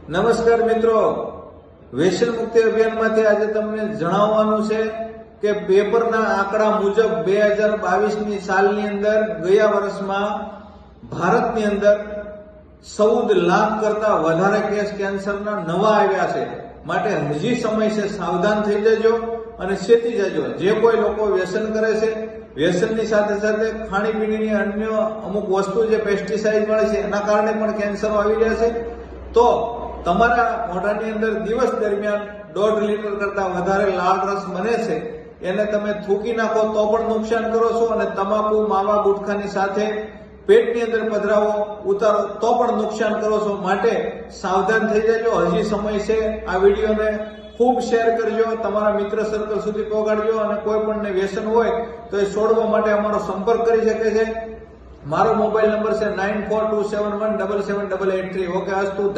નમસ્કાર મિત્રો, વ્યસન મુક્તિ અભિયાનમાંથી આજે તમને જણાવવાનું છે કે પેપરના આંકડા મુજબ 2022ની સાલની અંદર ગયા વર્ષમાં ભારતની અંદર 14 લાખ કરતા વધારે કેસ કેન્સરના નવા આવ્યા છે. માટે હજી સમય છે, સાવધાન થઈ જજો અને ચેતી જજો. જે કોઈ લોકો વ્યસન કરે છે, વ્યસનની સાથે સાથે ખાણીપીણીની અન્ય અમુક વસ્તુ જે પેસ્ટિસાઇડ મળે છે એના કારણે પણ કેન્સરો આવી રહ્યા છે, તો તમારા મોઢાની અંદર દિવસ દરમિયાન 1.5 લીટર કરતા વધારે લાળ રસ બને છે, એને તમે થૂકી નાખો તો પણ નુકસાન કરો છો, અને તમાકુ, માવા, ગુટખાની સાથે પેટની અંદર પધરાવો, ઉતારો તો પણ નુકસાન કરો છો. માટે સાવધાન થઈ જજો, હજી સમય છે. આ વિડીયોને ખૂબ શેર કરજો, તમારા મિત્ર સર્કલ સુધી પહોંચાડજો, અને કોઈ પણને વ્યસન હોય તો એ છોડવા માટે અમારો સંપર્ક કરી શકે છે. મારો મોબાઈલ નંબર છે 9427177883. ઓકે, અસ્તુ.